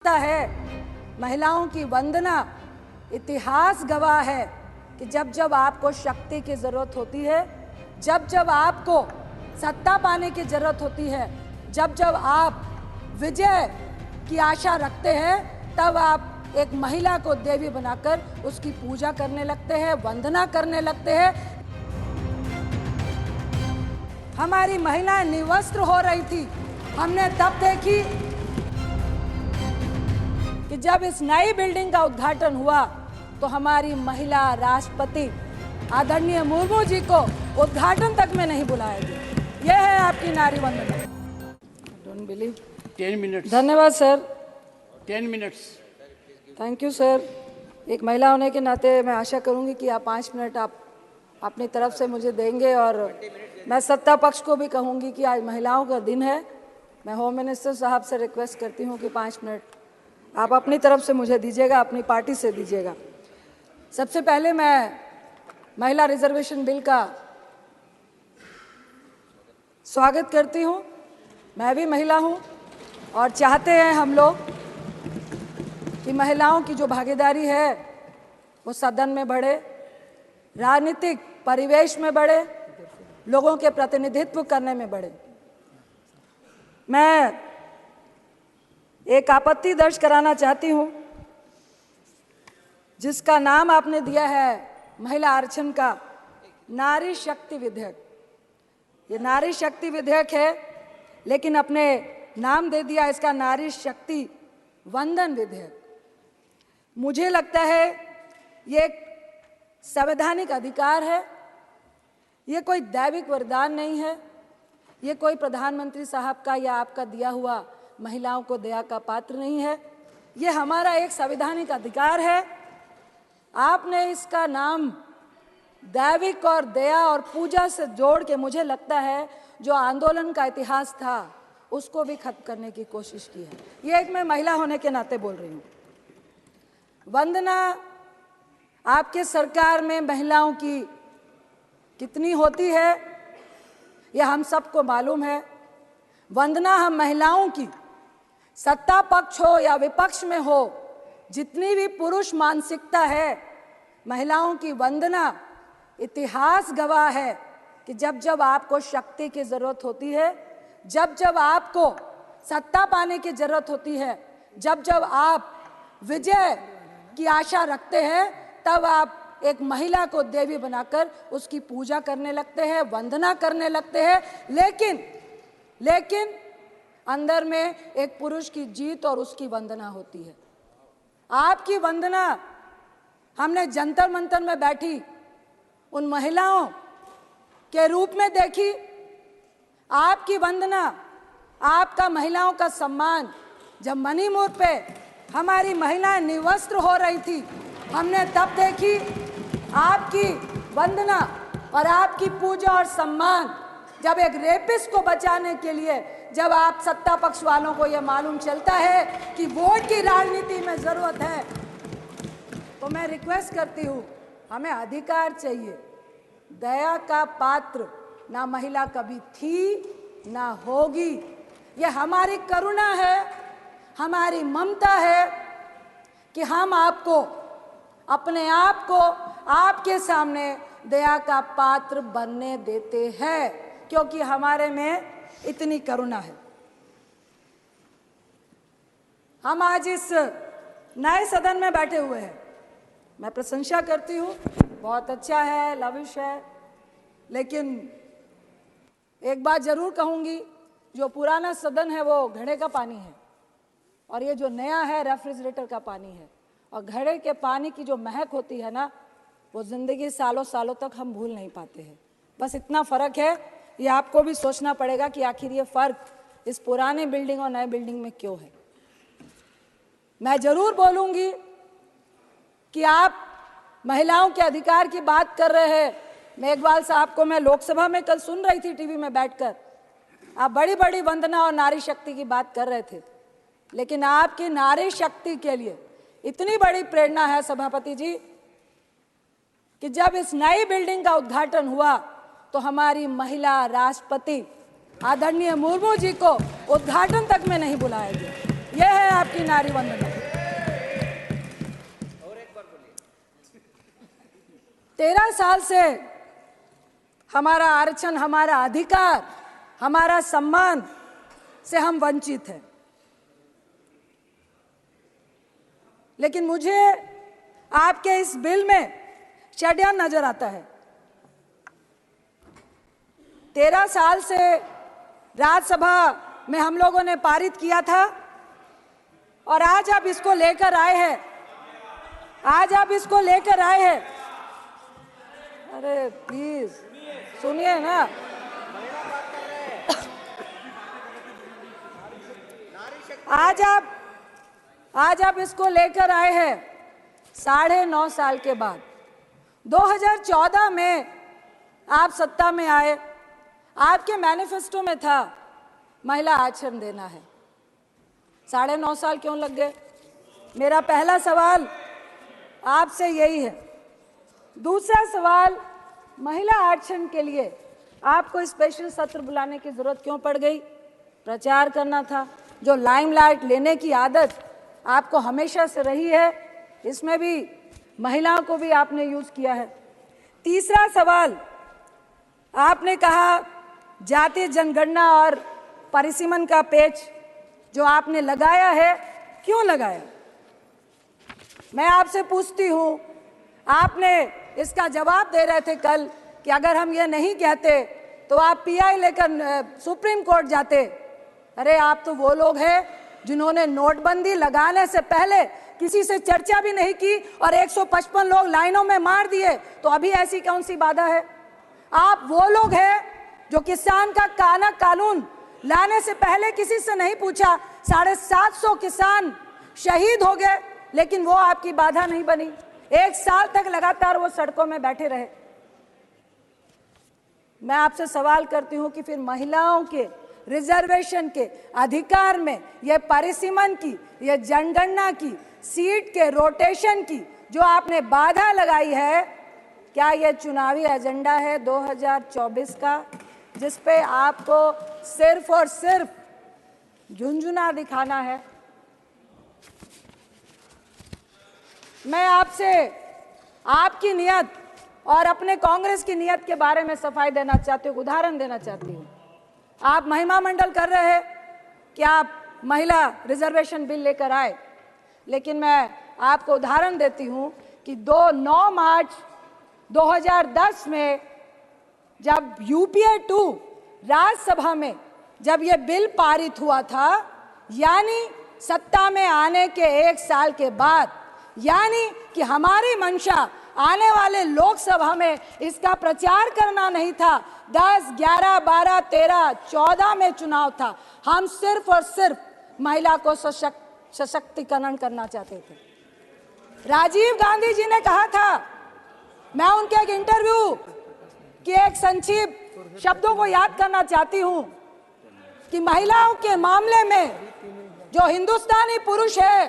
है महिलाओं की वंदना। इतिहास गवाह है कि जब जब आपको शक्ति की जरूरत होती है, जब जब आपको सत्ता पाने की जरूरत होती है, जब जब आप विजय की आशा रखते हैं, तब आप एक महिला को देवी बनाकर उसकी पूजा करने लगते हैं, वंदना करने लगते हैं। हमारी महिलाएं निवस्त्र हो रही थी, हमने तब देखी कि जब इस नई बिल्डिंग का उद्घाटन हुआ तो हमारी महिला राष्ट्रपति आदरणीय मुर्मू जी को उद्घाटन तक में नहीं बुलाया गया। यह है आपकी नारी वंदना। Don't believe. 10 minutes. धन्यवाद sir. 10 minutes. Thank you sir. एक महिला होने के नाते मैं आशा करूंगी कि आप 5 मिनट आप अपनी तरफ से मुझे देंगे, और मैं सत्ता पक्ष को भी कहूंगी कि आज महिलाओं का दिन है। मैं होम मिनिस्टर साहब से रिक्वेस्ट करती हूं कि 5 मिनट आप अपनी तरफ से मुझे दीजिएगा, अपनी पार्टी से दीजिएगा। सबसे पहले मैं महिला रिजर्वेशन बिल का स्वागत करती हूं। मैं भी महिला हूं और चाहते हैं हम लोग कि महिलाओं की जो भागीदारी है वो सदन में बढ़े, राजनीतिक परिवेश में बढ़े, लोगों के प्रतिनिधित्व करने में बढ़े। मैं एक आपत्ति दर्ज कराना चाहती हूं, जिसका नाम आपने दिया है महिला आरक्षण का नारी शक्ति विधेयक। ये नारी शक्ति विधेयक है, लेकिन अपने नाम दे दिया इसका नारी शक्ति वंदन विधेयक। मुझे लगता है ये एक संवैधानिक अधिकार है, ये कोई दैविक वरदान नहीं है, ये कोई प्रधानमंत्री साहब का या आपका दिया हुआ महिलाओं को दया का पात्र नहीं है। ये हमारा एक संवैधानिक अधिकार है। आपने इसका नाम दैविक और दया और पूजा से जोड़ के, मुझे लगता है जो आंदोलन का इतिहास था उसको भी खत्म करने की कोशिश की है। ये एक मैं महिला होने के नाते बोल रही हूँ। वंदना आपके सरकार में महिलाओं की कितनी होती है यह हम सबको मालूम है। वंदना हम महिलाओं की, सत्ता पक्ष हो या विपक्ष में हो, जितनी भी पुरुष मानसिकता है, महिलाओं की वंदना इतिहास गवाह है कि जब जब आपको शक्ति की जरूरत होती है, जब जब आपको सत्ता पाने की जरूरत होती है, जब जब आप विजय की आशा रखते हैं, तब आप एक महिला को देवी बनाकर उसकी पूजा करने लगते हैं, वंदना करने लगते हैं। लेकिन अंदर में एक पुरुष की जीत और उसकी वंदना होती है। आपकी वंदना हमने जंतर मंतर में बैठी उन महिलाओं के रूप में देखी। आपकी वंदना, आपका महिलाओं का सम्मान, जब मणिपुर पे हमारी महिलाएं निवस्त्र हो रही थी, हमने तब देखी। आपकी वंदना और आपकी पूजा और सम्मान, जब एक रेपिस्ट को बचाने के लिए, जब आप सत्ता पक्ष वालों को यह मालूम चलता है कि वोट की राजनीति में जरूरत है, तो मैं रिक्वेस्ट करती हूँ, हमें अधिकार चाहिए। दया का पात्र ना महिला कभी थी ना होगी। यह हमारी करुणा है, हमारी ममता है कि हम आपको, अपने आप को आपके सामने दया का पात्र बनने देते हैं, क्योंकि हमारे में इतनी करुणा है। हम आज इस नए सदन में बैठे हुए हैं। मैं प्रशंसा करती हूँ, बहुत अच्छा है, लविश है, लेकिन एक बात जरूर कहूँगी, जो पुराना सदन है वो घड़े का पानी है और ये जो नया है रेफ्रिजरेटर का पानी है। और घड़े के पानी की जो महक होती है ना, वो जिंदगी सालों सालों तक हम भूल नहीं पाते हैं। बस इतना फ़र्क है, ये आपको भी सोचना पड़ेगा कि आखिर ये फ़र्क इस पुराने बिल्डिंग और नए बिल्डिंग में क्यों है। मैं ज़रूर बोलूँगी कि आप महिलाओं के अधिकार की बात कर रहे हैं। मेघवाल साहब को मैं लोकसभा में कल सुन रही थी टीवी में बैठकर, आप बड़ी बड़ी वंदना और नारी शक्ति की बात कर रहे थे, लेकिन आपकी नारी शक्ति के लिए इतनी बड़ी प्रेरणा है सभापति जी कि जब इस नई बिल्डिंग का उद्घाटन हुआ तो हमारी महिला राष्ट्रपति आदरणीय मुर्मू जी को उद्घाटन तक में नहीं बुलाया गया। यह है आपकी नारी वंदना। 13 साल से हमारा आरक्षण, हमारा अधिकार, हमारा सम्मान से हम वंचित हैं। लेकिन मुझे आपके इस बिल में षड्यंत्र नजर आता है। 13 साल से राज्यसभा में हम लोगों ने पारित किया था और आज आप इसको लेकर आए हैं। अरे प्लीज सुनिए ना। आज आप इसको लेकर आए हैं 9.5 साल के बाद। 2014 में आप सत्ता में आए, आपके मैनिफेस्टो में था महिला आरक्षण देना है। 9.5 साल क्यों लग गए? मेरा पहला सवाल आपसे यही है। दूसरा सवाल, महिला आरक्षण के लिए आपको स्पेशल सत्र बुलाने की जरूरत क्यों पड़ गई? प्रचार करना था। जो लाइमलाइट लेने की आदत आपको हमेशा से रही है, इसमें भी महिलाओं को भी आपने यूज किया है। तीसरा सवाल, आपने कहा जातीय जनगणना और परिसीमन का पेच जो आपने लगाया है, क्यों लगाया? मैं आपसे पूछती हूं, आपने इसका जवाब दे रहे थे कल कि अगर हम ये नहीं कहते तो आप पीआई लेकर सुप्रीम कोर्ट जाते। अरे आप तो वो लोग हैं जिन्होंने नोटबंदी लगाने से पहले किसी से चर्चा भी नहीं की और 155 लोग लाइनों में मार दिए, तो अभी ऐसी कौन सी बाधा है? आप वो लोग हैं जो किसान का कानून लाने से पहले किसी से नहीं पूछा, 750 किसान शहीद हो गए, लेकिन वो आपकी बाधा नहीं बनी। 1 साल तक लगातार वो सड़कों में बैठे रहे। मैं आपसे सवाल करती हूं कि फिर महिलाओं के रिजर्वेशन के अधिकार में, ये परिसीमन की, ये जनगणना की, सीट के रोटेशन की जो आपने बाधा लगाई है, क्या ये चुनावी एजेंडा है 2024 का, जिस पे आपको सिर्फ और सिर्फ झुंझुना दिखाना है? मैं आपसे आपकी नियत और अपने कांग्रेस की नियत के बारे में सफाई देना चाहती हूँ, उदाहरण देना चाहती हूँ। आप महिमा मंडल कर रहे हैं कि आप महिला रिजर्वेशन बिल लेकर आए, लेकिन मैं आपको उदाहरण देती हूँ कि 9 मार्च 2010 में जब यूपीए 2 राज्यसभा में जब ये बिल पारित हुआ था, यानी सत्ता में आने के 1 साल के बाद, यानी कि हमारी मंशा आने वाले लोकसभा में इसका प्रचार करना नहीं था। 10, 11, 12, 13, 14 में चुनाव था। हम सिर्फ और सिर्फ महिला को सशक्तिकरण करना चाहते थे। राजीव गांधी जी ने कहा था, मैं उनके एक इंटरव्यू के एक संक्षिप्त शब्दों को याद करना चाहती हूं कि महिलाओं के मामले में जो हिंदुस्तानी पुरुष है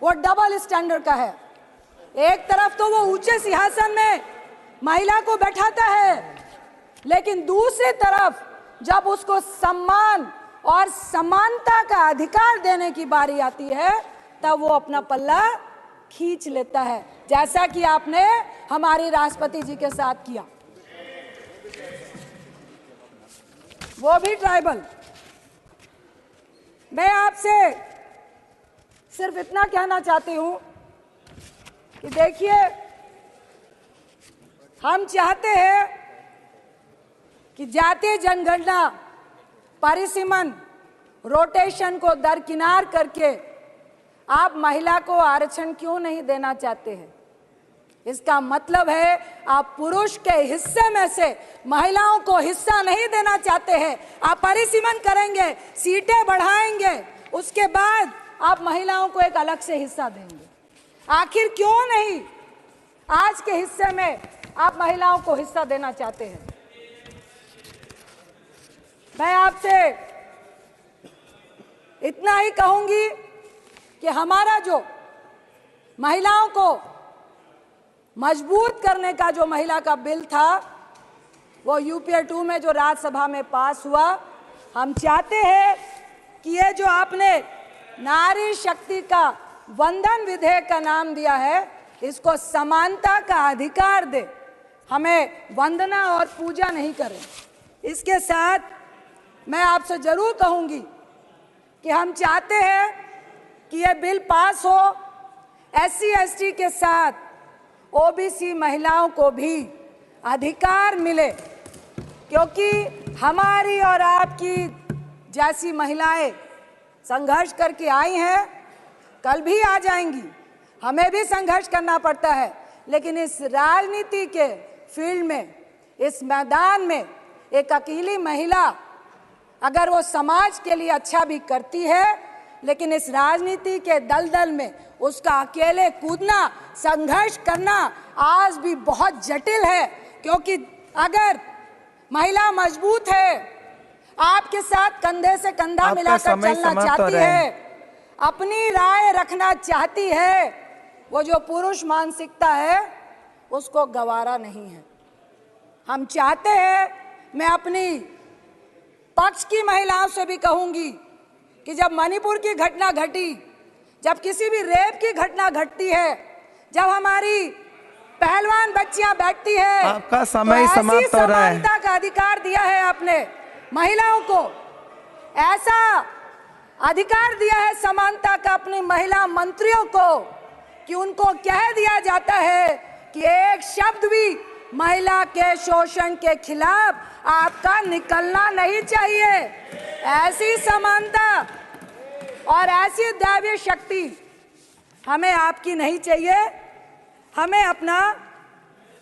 वो डबल स्टैंडर्ड का है। एक तरफ तो वो ऊंचे सिंहासन में महिला को बैठाता है, लेकिन दूसरी तरफ जब उसको सम्मान और समानता का अधिकार देने की बारी आती है, तब वो अपना पल्ला खींच लेता है, जैसा कि आपने हमारी राष्ट्रपति जी के साथ किया, वो भी ट्राइबल। मैं आपसे सिर्फ इतना कहना चाहती हूं कि देखिए, हम चाहते हैं कि जातीय जनगणना, परिसीमन, रोटेशन को दरकिनार करके आप महिला को आरक्षण क्यों नहीं देना चाहते हैं? इसका मतलब है आप पुरुष के हिस्से में से महिलाओं को हिस्सा नहीं देना चाहते हैं। आप परिसीमन करेंगे, सीटें बढ़ाएंगे, उसके बाद आप महिलाओं को एक अलग से हिस्सा देंगे। आखिर क्यों नहीं आज के हिस्से में आप महिलाओं को हिस्सा देना चाहते हैं? मैं आपसे इतना ही कहूंगी कि हमारा जो महिलाओं को मजबूत करने का जो महिला का बिल था, वो यूपीए 2 में जो राज्यसभा में पास हुआ, हम चाहते हैं कि ये जो आपने नारी शक्ति का वंदन विधेयक का नाम दिया है, इसको समानता का अधिकार दे, हमें वंदना और पूजा नहीं करें। इसके साथ मैं आपसे जरूर कहूंगी कि हम चाहते हैं कि ये बिल पास हो, SC ST के साथ OBC महिलाओं को भी अधिकार मिले, क्योंकि हमारी और आपकी जैसी महिलाएं संघर्ष करके आई हैं, कल भी आ जाएंगी, हमें भी संघर्ष करना पड़ता है। लेकिन इस राजनीति के फील्ड में, इस मैदान में एक अकेली महिला अगर वो समाज के लिए अच्छा भी करती है, लेकिन इस राजनीति के दलदल में उसका अकेले कूदना, संघर्ष करना आज भी बहुत जटिल है। क्योंकि अगर महिला मजबूत है, आपके साथ कंधे से कंधा मिलाकर चलना चाहती है, अपनी राय रखना चाहती है, वो जो पुरुष मानसिकता है उसको गवारा नहीं है। हम चाहते हैं, मैं अपनी पक्ष की महिलाओं से भी कहूंगी कि जब मणिपुर की घटना घटी, जब किसी भी रेप की घटना घटती है, जब हमारी पहलवान बच्चियां बैठती है, आपका समय तो समाप्त हो रहा है। समानता का अधिकार दिया है आपने महिलाओं को, ऐसा अधिकार दिया है समानता का अपनी महिला मंत्रियों को कि उनको कह दिया जाता है कि एक शब्द भी महिला के शोषण के खिलाफ आपका निकलना नहीं चाहिए। ऐसी समानता और ऐसी दैवीय शक्ति हमें आपकी नहीं चाहिए, हमें अपना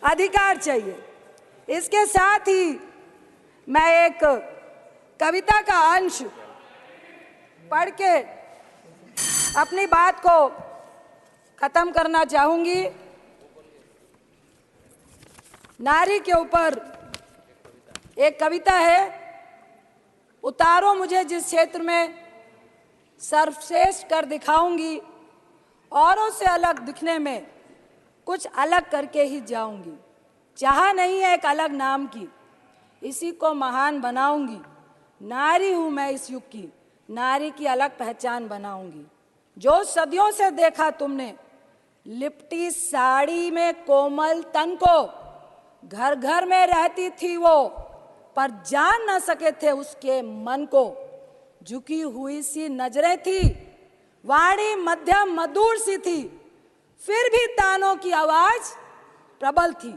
अधिकार चाहिए। इसके साथ ही मैं एक कविता का अंश पढ़ के अपनी बात को खत्म करना चाहूंगी। नारी के ऊपर एक कविता है, उतारो मुझे जिस क्षेत्र में सर्वश्रेष्ठ कर दिखाऊंगी, औरों से अलग दिखने में कुछ अलग करके ही जाऊंगी। चाह नहीं है एक अलग नाम की, इसी को महान बनाऊंगी। नारी हूं मैं इस युग की, नारी की अलग पहचान बनाऊंगी। जो सदियों से देखा तुमने लिपटी साड़ी में कोमल तन को, घर घर में रहती थी वो पर जान न सके थे उसके मन को। झुकी हुई सी नजरें थी, वाणी मध्यम मधुर सी थी, फिर भी तानों की आवाज प्रबल थी।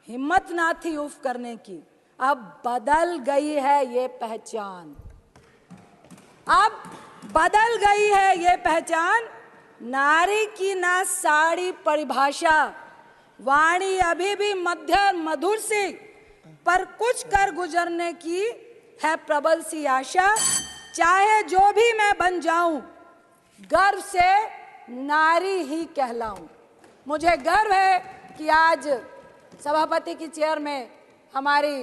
हिम्मत ना थी उफ करने की, अब बदल गई है ये पहचान। अब बदल गई है ये पहचान, नारी की ना साड़ी परिभाषा, वाणी अभी भी मध्यम मधुर सी, पर कुछ कर गुजरने की है प्रबल सी आशा। चाहे जो भी मैं बन जाऊं, गर्व से नारी ही कहलाऊं। मुझे गर्व है कि आज सभापति की चेयर में हमारी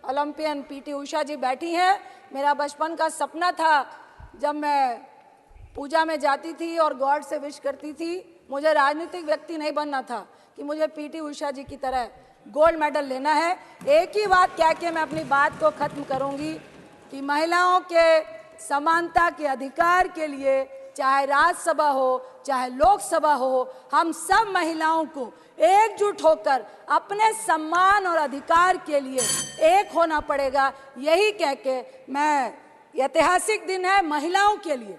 ओलंपियन PT उषा जी बैठी हैं। मेरा बचपन का सपना था, जब मैं पूजा में जाती थी और गॉड से विश करती थी, मुझे राजनीतिक व्यक्ति नहीं बनना था कि मुझे PT उषा जी की तरह गोल्ड मेडल लेना है। एक ही बात कह के मैं अपनी बात को खत्म करूंगी कि महिलाओं के समानता के अधिकार के लिए, चाहे राज्यसभा हो चाहे लोकसभा हो, हम सब महिलाओं को एकजुट होकर अपने सम्मान और अधिकार के लिए एक होना पड़ेगा। यही कह के मैं, ऐतिहासिक दिन है महिलाओं के लिए,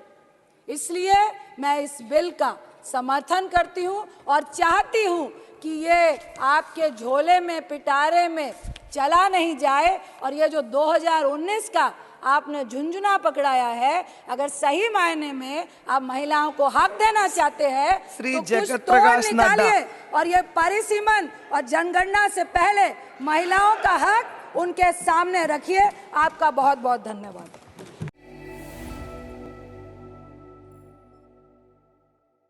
इसलिए मैं इस बिल का समर्थन करती हूं और चाहती हूं कि ये आपके झोले में पिटारे में चला नहीं जाए। और ये जो 2019 का आपने झुंझुना पकड़ाया है, अगर सही मायने में आप महिलाओं को हक देना चाहते हैं तो कुछ तोड़ निकालिए और ये परिसीमन और जनगणना से पहले महिलाओं का हक उनके सामने रखिए। आपका बहुत बहुत धन्यवाद।